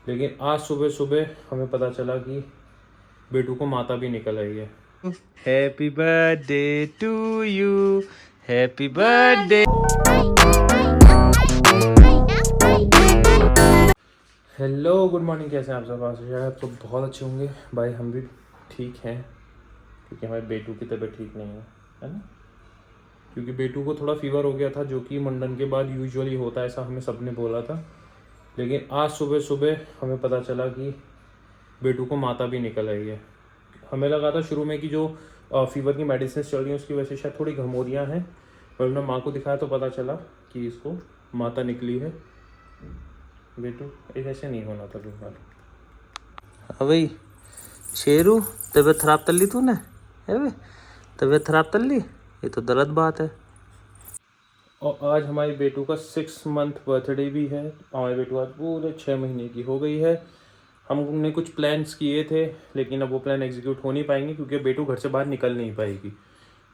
लेकिन आज सुबह सुबह हमें पता चला कि बेटू को माता भी निकल आई है। Happy birthday to you, happy birthday. Hello good morning, कैसे हैं आप सब? आज आप सब बहुत अच्छे होंगे भाई, हम भी ठीक हैं क्योंकि हमारे बेटू की तबीयत ठीक नहीं है ना। क्योंकि बेटू को थोड़ा फीवर हो गया था, जो कि मुंडन के बाद यूजुअली होता है, ऐसा हमें सबने बोला था। लेकिन आज सुबह सुबह हमें पता चला कि बेटू को माता भी निकल आई है। हमें लगा था शुरू में कि जो फीवर की मेडिसिन चल रही हैं उसकी वजह से शायद थोड़ी घमौरियाँ हैं, पर हमने माँ को दिखाया तो पता चला कि इसको माता निकली है। बेटू ऐसे नहीं होना था बीमार। हाँ भाई शेरू, तबीयत खराब कर ली तूने? है भाई तबीयत खराब कर ली, ये तो गलत बात है। और आज हमारे बेटू का 6 मंथ बर्थडे भी है। हमारे बेटू आज पूरे 6 महीने की हो गई है। हमने कुछ प्लान्स किए थे, लेकिन अब वो प्लान एग्जीक्यूट हो नहीं पाएंगे क्योंकि बेटू घर से बाहर निकल नहीं पाएगी।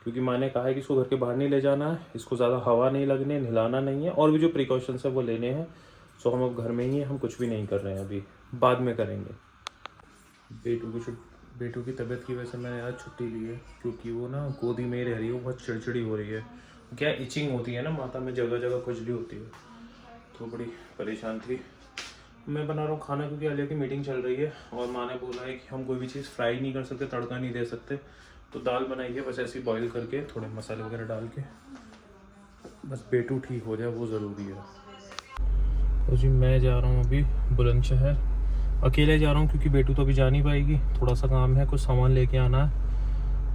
क्योंकि माँ ने कहा है कि इसको घर के बाहर नहीं ले जाना है, इसको ज़्यादा हवा नहीं लगने, नहलाना नहीं है, और भी जो प्रिकॉशंस है वो लेने हैं। सो हम अब घर में ही हैं, हम कुछ भी नहीं कर रहे हैं, अभी बाद में करेंगे। बेटू की तबीयत की वजह से मैंने आज छुट्टी ली है, क्योंकि वो ना गोदी में ही रह रही है, वो बहुत चिड़चिड़ी हो रही है। क्या इचिंग होती है ना माथा में, जगह जगह खुजली होती है, तो बड़ी परेशान थी। मैं बना रहा हूँ खाना क्योंकि आलिया की मीटिंग चल रही है और माँ ने बोला है कि हम कोई भी चीज़ फ्राई नहीं कर सकते, तड़का नहीं दे सकते। तो दाल बनाई है बस ऐसे ही बॉईल करके, थोड़े मसाले वगैरह डाल के, बस बेटू ठीक हो जाए वो ज़रूरी है। तो जी मैं जा रहा हूँ अभी बुलंदशहर, अकेले जा रहा हूँ क्योंकि बेटू तो अभी जा नहीं पाएगी। थोड़ा सा काम है, कुछ सामान लेके आना है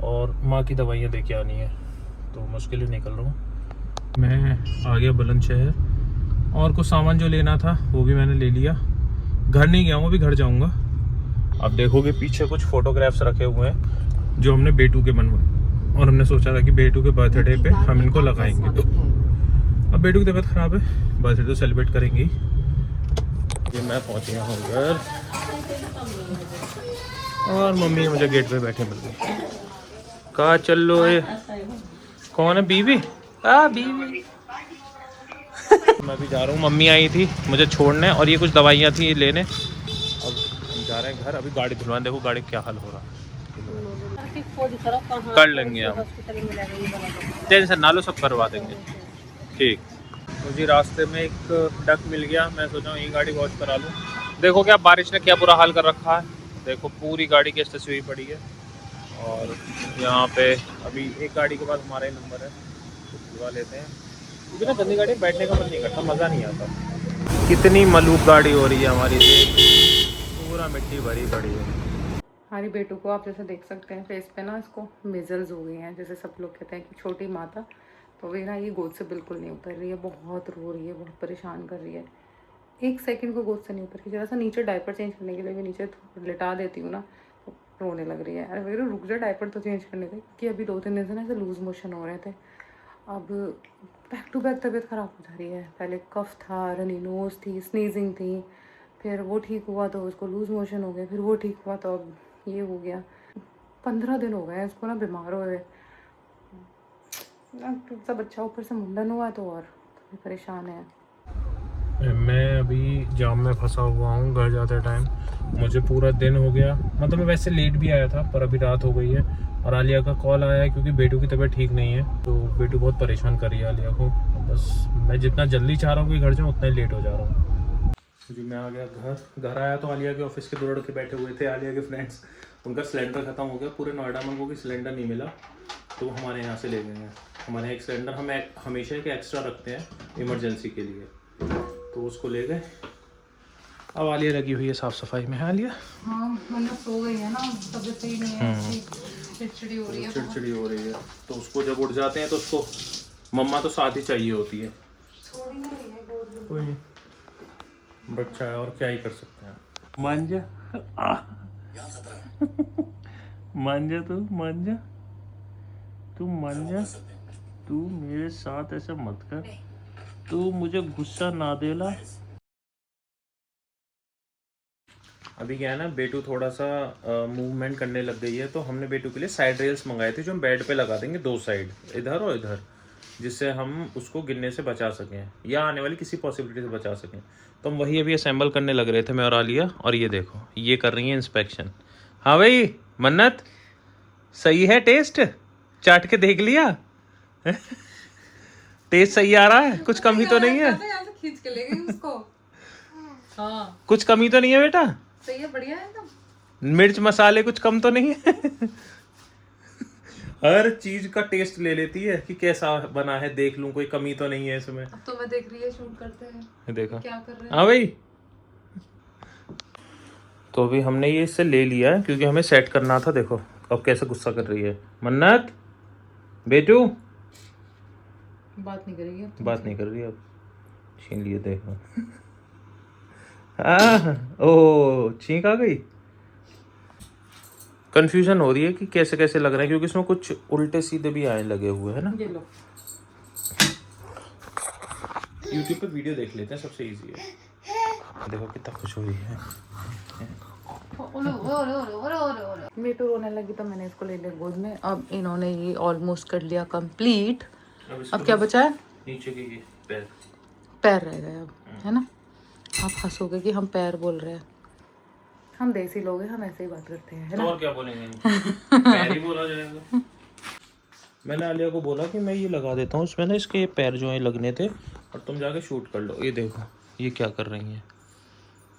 और माँ की दवाइयाँ लेके आनी है, तो मुश्किल ही निकल रहा हूँ। मैं आ गया बुलंदशहर और कुछ सामान जो लेना था वो भी मैंने ले लिया। घर नहीं गया हूँ, अभी घर जाऊँगा। अब देखोगे पीछे कुछ फोटोग्राफ्स रखे हुए हैं जो हमने बेटू के बनवाए, और हमने सोचा था कि बेटू के बर्थडे पे हम इनको लगाएंगे। तो अब बेटू की तबीयत ख़राब है, बर्थडे तो सेलिब्रेट करेंगे ही। ये मैं पहुँच गया हूँ घर और मम्मी मुझे गेट पे बैठे मिल गई। कहाँ चल लो ये? कौन है? बीवी? बीवी। मैं भी जा रहा हूँ, मम्मी आई थी मुझे छोड़ने और ये कुछ दवाइयाँ थी लेने। अब हम जा रहे हैं घर, अभी गाड़ी धुलवाने। देखो गाड़ी क्या हाल हो रहा है। कर लेंगे हम, टेंशन ना लो, सब करवा देंगे। ठीक। मुझे रास्ते में एक डक मिल गया, मैं सोचा हूँ ये गाड़ी वॉश करा लूँ। देखो क्या बारिश ने क्या बुरा हाल कर रखा है, देखो पूरी गाड़ी की तस्वीर पड़ी है। और यहाँ पे अभी एक गाड़ी के बाद हमारा ही नंबर है, तो धुलवा लेते हैं क्योंकि ना गंदी गाड़ी बैठने का मन नहीं करता, मज़ा नहीं आता। कितनी मलूक गाड़ी हो रही है हमारी से, पूरा मिट्टी भरी पड़ी है। हमारी बेटू को आप जैसे देख सकते हैं फेस पे ना इसको मेजल्स हो गई हैं, जैसे सब लोग कहते हैं कि छोटी माता। तो वे ना ये गोद से बिल्कुल नहीं उतर रही है, बहुत रो रही है, बहुत परेशान कर रही है। एक सेकंड को गोद से नहीं उतर रही, जरा सा नीचे डायपर चेंज करने के लिए भी नीचे लिटा देती हूँ ना तो रोने लग रही है। अरे भैया रुक जा, डायपर तो चेंज करने थे, कि अभी 2-3 दिन से ना ऐसे लूज़ मोशन हो रहे थे। अब बैक टू बैक तबीयत ख़राब हो जा रही है। पहले कफ था, रनी नोज़ थी, स्नीजिंग थी, फिर वो ठीक हुआ तो उसको लूज़ मोशन हो गया, फिर वो ठीक हुआ तो अब ये हो गया। 15 दिन हो गए इसको ना बीमार हुए। सा बच्चा ऊपर से मुंडन हुआ तो और परेशान है। मैं अभी जाम में फंसा हुआ हूँ घर जाते टाइम। मुझे पूरा दिन हो गया, मतलब मैं वैसे लेट भी आया था पर अभी रात हो गई है और आलिया का कॉल आया है क्योंकि बेटू की तबीयत ठीक नहीं है, तो बेटू बहुत परेशान कर रही है आलिया को। बस मैं जितना जल्दी चाह रहा हूँ कि घर जाऊँ उतना ही लेट हो जा रहा हूँ। जी मैं आ गया घर आया तो आलिया के ऑफिस के 2 लड़के बैठे हुए थे, आलिया के फ्रेंड्स। उनका सिलेंडर ख़त्म हो गया, पूरे नोएडा में उनको सिलेंडर नहीं मिला, तो वो हमारे यहाँ से ले गए हैं। हमारे यहाँ एक सिलेंडर हम हमेशा एक एक्स्ट्रा रखते हैं इमरजेंसी के लिए, तो उसको ले गए। अब आलिया लगी हुई है साफ़ सफाई में। है आलिया? हाँ मतलब सो गई है ना, तबीयत सही नहीं है, चिड़चिड़ी हो रही है, चिड़चिड़ी हो रही है। तो उसको जब उठ जाते हैं तो उसको मम्मा तो साथ ही चाहिए होती है। कोई नहीं, बच्चा है और क्या ही कर सकते हैं। मान जा मान जा, तू मान जा, तू मेरे साथ ऐसा मत कर, तू मुझे गुस्सा ना देला। अभी क्या है ना, बेटू थोड़ा सा मूवमेंट करने लग गई है, तो हमने बेटू के लिए साइड रेल्स मंगाए थे जो हम बेड पे लगा देंगे, 2 साइड, इधर और इधर। जिससे हम उसको गिरने से बचा सकें या आने वाली किसी पॉसिबिलिटी से बचा सकें। तो हम वही अभी असेंबल करने लग रहे थे, मैं और आलिया। और ये देखो, ये कर रही है इंस्पेक्शन। हाँ भाई मन्नत, सही है टेस्ट? चाट के देख लिया? टेस्ट सही आ रहा है? कुछ कमी तो नहीं है? खींच के ले गई उसको। हाँ कुछ कमी तो नहीं है बेटा? सही है, बढ़िया है एकदम। मिर्च मसाले कुछ कम तो नहीं है? हर चीज का टेस्ट ले लेती है कि कैसा बना है, देख लूं कोई कमी तो नहीं है इसमें। अब तो मैं देख रही है, शूट करते हैं, देखो क्या कर रहे हैं। हाँ भाई, तो अभी हमने ये इससे ले लिया है क्योंकि हमें सेट करना था। देखो अब कैसे गुस्सा कर रही है मन्नत। बेटू बात नहीं करेगी अब। बात नहीं कर रही अब, छीन लिए देखो। ओ छींक आ गई। कंफ्यूजन हो रही है कि कैसे कैसे लग रहा है क्योंकि इसमें कुछ उल्टे सीधे भी आए लगे हुए हैं ना। ये लो, YouTube पे वीडियो देख लेते हैं, सबसे इजी है। देखो कितना खुश हो रही है। बेटू रोने लगी तो मैंने इसको ले लिया गोद में। अब इन्होंने ये ऑलमोस्ट कर लिया कंप्लीट। अब क्या बचा है? नीचे के ये पैर। पैर रह गए अब, है ना। आप हंसोगे कि हम पैर बोल रहे हैं। हम देसी लोग हैं, हम ऐसे ही बात करते हैं, है तो ना। और क्या बोलेंगे? पैर ही बोला जाएगा। मैंने आलिया को बोला कि मैं ये लगा देता हूँ इसमें ना, इसके ये पैर जो है लगने थे और तुम जाके शूट कर लो। ये देखो ये क्या कर रही हैं,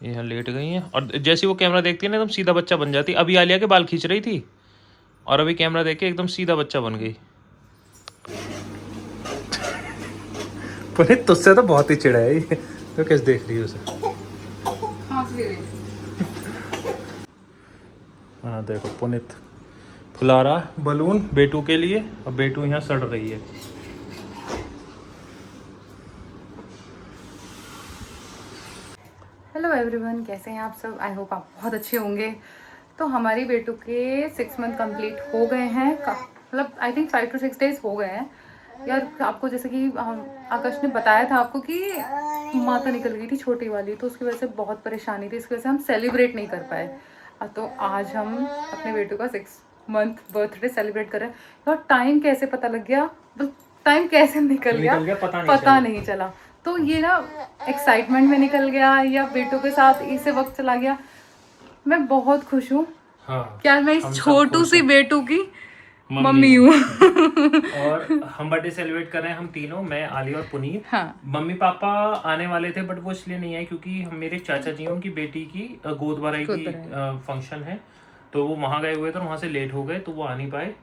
ये यहाँ लेट गई हैं और जैसे वो कैमरा देखती है ना एकदम सीधा बच्चा बन जाती है। अभी आलिया के बाल खींच रही थी और अभी कैमरा देख के एकदम सीधा बच्चा बन गई। पुनीत तुझसे तो बहुत ही चिढ़ा है ये, तो कैसे देख रही है उसे। हाँ देखो पुनीत फुला रहा बलून बेटू के लिए और बेटू यहाँ सड़ रही है। हेलो एवरीवन, कैसे हैं आप सब? आई होप आप बहुत अच्छे होंगे। तो हमारी बेटू के 6 मंथ कंप्लीट हो गए हैं, मतलब आई थिंक 5 to 6 days हो गए हैं। यार आपको जैसे कि आकाश ने बताया था आपको कि माता निकल गई थी छोटी वाली, तो उसकी वजह से बहुत परेशानी थी, इसकी वजह से हम सेलिब्रेट नहीं कर पाए। तो आज हम अपने बेटू का 6 मंथ बर्थडे सेलिब्रेट कर रहे हैं। और टाइम कैसे पता लग गया, टाइम कैसे निकल गया पता नहीं चला। तो ये ना एक्साइटमेंट में निकल गया या बेटू के साथ इसे वक्त चला गया। मैं बहुत खुश हूँ। हाँ, क्या मैं इस छोटू सी बेटू की मम्मी हूँ। और हम बर्थडे सेलिब्रेट कर रहे हैं हम तीनों, मैं आलिया और पुनीत। हाँ। मम्मी पापा आने वाले थे बट वो इसलिए नहीं आए क्योंकि मेरे चाचा जी उनकी बेटी की गोद भराई की फंक्शन है, तो वो वहां गए हुए थे, वहां से लेट हो गए तो वो आ नहीं पाए।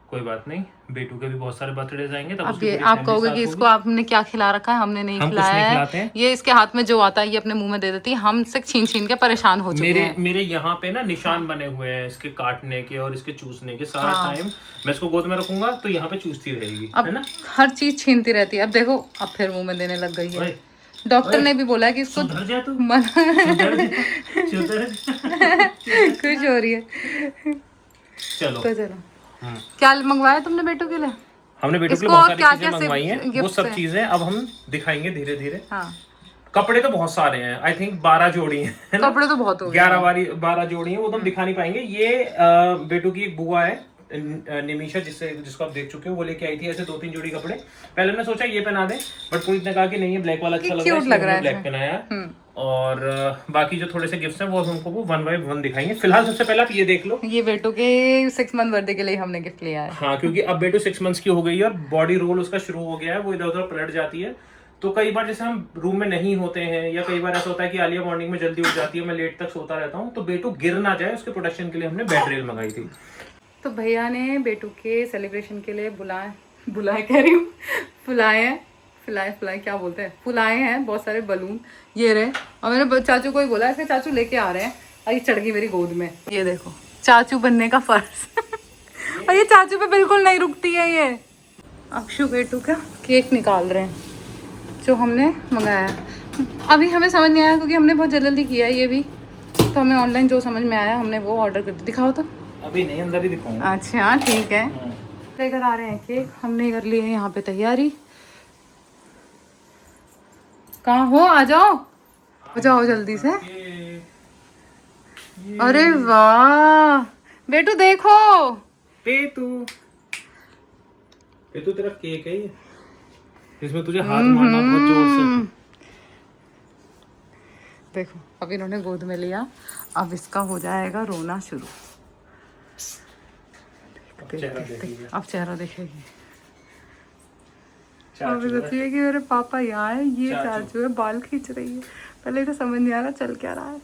कोई बात नहीं, बेटू के भी बहुत सारे बर्थडेज आएंगे तब अब ये आप कहोगे कि इसको आपने क्या खिला रखा है। हमने नहीं खिलाया है, ये इसके हाथ में जो आता है ये अपने मुंह में दे देती है। हम इससे छीन छीन के परेशान हो चुके हैं। मेरे यहाँ पे ना निशान बने हुए हैं इसके काटने के और इसके चूसने के। सारा टाइम मैं इसको गोद में रखूंगा तो यहाँ पे चूसती रहेगी, है ना। हर चीज छीनती रहती है। अब देखो अब फिर मुंह में देने लग गई है। डॉक्टर ने भी बोला कि इसको खुश हो रही है। चलो तो चलो, क्या मंगवाया तुमने बेटू के लिए? हमने बेटू के लिए बहुत सारी चीजें मंगवाई हैं, वो सब चीजें अब हम दिखाएंगे धीरे धीरे। हाँ। कपड़े तो बहुत सारे हैं, आई थिंक 12 जोड़ी हैं। कपड़े तो बहुत हो गए, 12 जोड़ी हैं, वो तो हम दिखा नहीं पाएंगे। ये बेटू की एक बुआ है निमिषा, जिसको आप देख चुके हो, वो लेके आई थी ऐसे 2-3 जोड़ी कपड़े। पहले हमने सोचा ये पहना दे बट पुनीत ने कहा कि नहीं ये ब्लैक वाला अच्छा लग रहा है, ब्लैक पहनाया। और बाकी जो थोड़े से गिफ्ट्स हैं वो हमको वो 1 by 1 दिखाएंगे। फिलहाल सबसे पहले आप ये देख लो, ये बेटू के 6 मंथ बर्थडे के लिए हमने गिफ्ट लिया है। हाँ, क्योंकि अब बेटू 6 मंथ्स की हो गई है और बॉडी रोल उसका शुरू हो गया है, वो इधर उधर पलट जाती है। तो कई बार जैसे हम रूम में नहीं होते हैं या कई बार ऐसा होता है कि आलिया मॉर्निंग में जल्दी उठ जाती है, मैं लेट तक सोता रहता हूँ, तो बेटू गिर ना जाए उसके प्रोटेक्शन के लिए हमने बेड रेल मंगाई थी। तो भैया ने बेटू के सेलिब्रेशन के लिए बुलाए कह रही हूँ, फुलाए क्या बोलते हैं, फुलाए हैं बहुत सारे बलून, ये रहे। और मैंने चाचू को ही बोला, इसके चाचू लेके आ रहे हैं। और ये चढ़ गई मेरी गोद में, ये देखो चाचू बनने का फर्ज। और ये चाचू पे बिल्कुल नहीं रुकती है ये। अक्षु बेटू का केक निकाल रहे हैं जो हमने मंगाया। अभी हमें समझ नहीं आया क्योंकि हमने बहुत जल्दी किया है ये भी, तो हमें ऑनलाइन जो समझ में आया हमने वो ऑर्डर कर दिया। दिखाओ तो। अभी नहीं, अंदर ही दिखाऊंगा। अच्छा ठीक है, लेकर आ रहे हैं केक। हमने कर ली है यहाँ पे तैयारी। कहाँ हो? आ जाओ जल्दी से। अरे वाह बेटू देखो, पेटू तेरा केक है ये। इसमें तुझे हाथ मारना बहुत जोर से। देखो अब इन्होंने गोद में लिया, अब इसका हो जाएगा रोना शुरू। अब चेहरा देखेगी। अभी सोची है कि मेरे पापा यहाँ है, ये चाचू है, बाल खींच रही है। पहले तो समझ नहीं आ रहा चल क्या रहा है।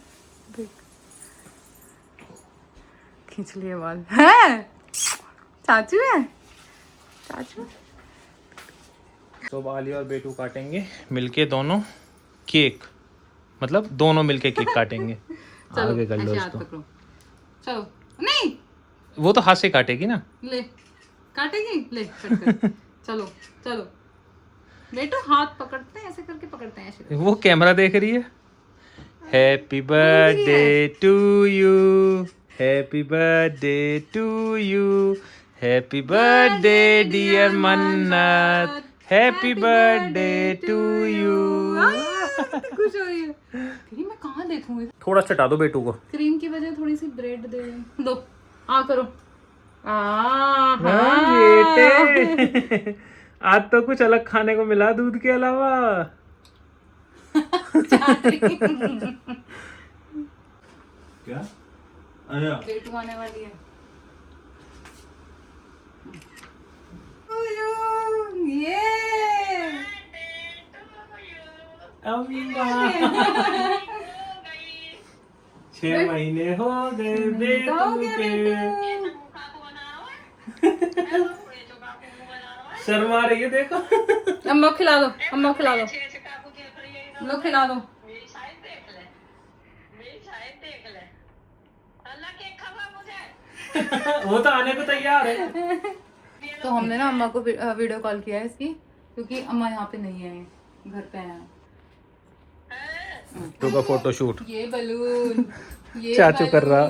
देख खींच लिए बाल है, चाचू है, चाचू। तो बाली और बेटू काटेंगे मिलके दोनों केक, मतलब दोनों मिलके केक काटेंगे। आगे कर लो इसको। चलो नहीं, वो तो हाथ से काटेगी ना। ले काटेगी, ले कट कर। चलो चलो बेटू, हाथ पकड़ते हैं ऐसे करके, पकड़ते हैं ऐसे। वो कैमरा देख रही है। Happy birthday to you, happy birthday to you, happy birthday dear Mannat, happy birthday to you. खुश हो रही है। क्रीम मैं कहाँ देखूंगी? थोड़ा चटा दो बेटू को। क्रीम की वजह थोड़ी सी ब्रेड दे दो। आ करो। बेटे आज तो कुछ अलग खाने को मिला दूध के अलावा। क्या बेटू आने वाली है। ये 6 महीने हो गए बेटू के। शर्मा रही है देखो। अम्मा खिला दो, अम्मा खिला दो, लो खिला दो। वो तो आने को तैयार है। तो हमने ना अम्मा को वीडियो कॉल किया है इसकी, क्योंकि अम्मा यहाँ पे नहीं है, घर पे है। तो का फोटो शूट ये बलून, ये चाचू कर रहा।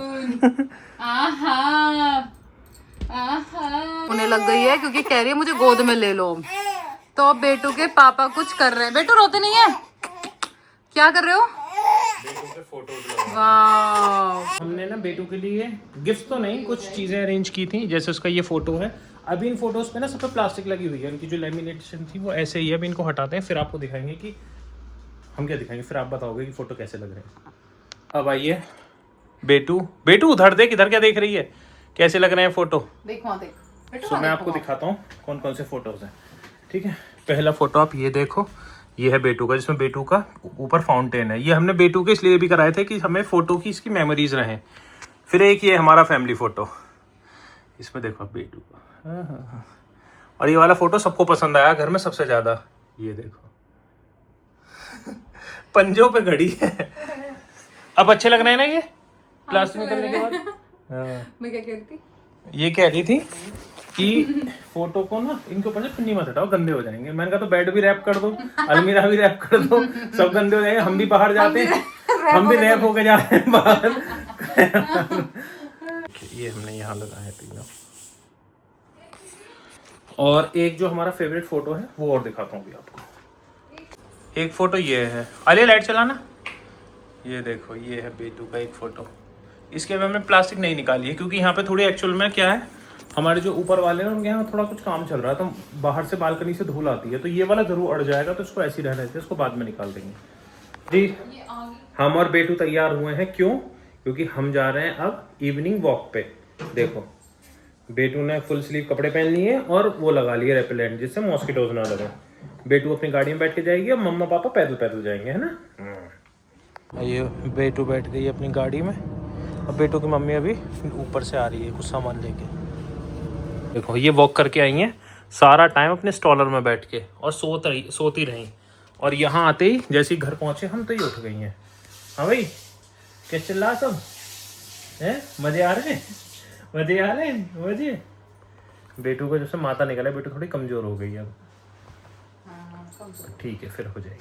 आहा आहा उन्हें लग गई है, क्योंकि कह रही है मुझे गोद में ले लो। तो अब बेटू के पापा कुछ कर रहे हैं। बेटू रोते नहीं है, क्या कर रहे हो? वाह, हमने ना बेटू के लिए गिफ्ट तो नहीं, कुछ चीजें अरेंज की थी। जैसे उसका ये फोटो है, अभी इन फोटोज पे ना सब पे प्लास्टिक लगी हुई है। इनकी जो लेमिनेशन थी वो ऐसे ही है। अभी इनको हटाते हैं, फिर आपको दिखाएंगे कि हम क्या दिखाएंगे, फिर आप बताओगे कि फोटो कैसे लग रहे हैं। अब आइए बेटू, बेटू उधर देख, इधर क्या देख रही है, कैसे लग रहे हैं फोटो। देख वहाँ देख। तो मैं आपको दिखाता हूँ कौन कौन से फोटोज हैं। ठीक है, पहला फोटो आप ये देखो, ये है बेटू का, जिसमें बेटू का ऊपर फाउंटेन है। ये हमने बेटू के इसलिए भी कराए थे कि हमें फोटो की इसकी मेमोरीज रहें। फिर एक ये हमारा फैमिली फोटो, इसमें देखो बेटू का। और ये वाला फोटो सबको पसंद आया घर में सबसे ज्यादा। ये देखो पंजों पे घड़ी है। अब अच्छे लग रहे हैं ना ये प्लास्टिक निकलने के बाद। मैं क्या कहती, ये कह रही थी कि फोटो को ना इनके ऊपर से पन्नी मत हटाओ, गंदे हो जाएंगे। मैंने कहा तो बेड भी रैप कर दो, अलमीरा भी रैप कर दो, सब गंदे हो जाएंगे। हम भी बाहर जाते हैं, हम भी रैप होके जा रहे हैं बाहर। ये हमने यहाँ लगाया है तीनों। और एक जो हमारा फेवरेट फोटो है वो और दिखाता हूँ अभी आपको। एक फोटो ये है, आलिया लाइट चलाना। ये देखो, ये है बेटू का एक फोटो। इसके अभी हमने प्लास्टिक नहीं निकाली है, क्योंकि यहाँ पे थोड़ी एक्चुअल में क्या है, हमारे जो ऊपर वाले हैं उनके यहाँ थोड़ा कुछ काम चल रहा है, तो बाहर से बालकनी से धूल आती है, तो ये वाला जरूर अड़ जाएगा, तो इसको ऐसे ही रहने देते, इसको बाद में निकाल देंगे। जी, हम और बेटू तैयार हुए हैं। क्यों? क्योंकि हम जा रहे हैं अब इवनिंग वॉक पे। देखो बेटू ने फुल स्लीव कपड़े पहन लिए और वो लगा लिए रेपेलेंट, जिससे मॉस्किटोज ना लगे। बेटू अपनी गाड़ी में बैठ के जाएगी और मम्मा पापा पैदल पैदल जाएंगे, है ना। ये बेटू बैठ गई अपनी गाड़ी में, और बेटू की मम्मी अभी ऊपर से आ रही है कुछ सामान लेके। देखो ये वॉक करके आई हैं सारा टाइम अपने स्टॉलर में बैठ के, और सोती रही। और यहाँ आते ही जैसे ही घर पहुंचे हम, तो ये उठ गई हैं। हाँ भाई, क्या चल रहा सब है? मजे आ रहे हैं, मजे आ रहे हैं, मजे। बेटू को जैसे माता निकला, बेटू थोड़ी कमजोर हो गई है अब। ठीक है, फिर हो जाएगी।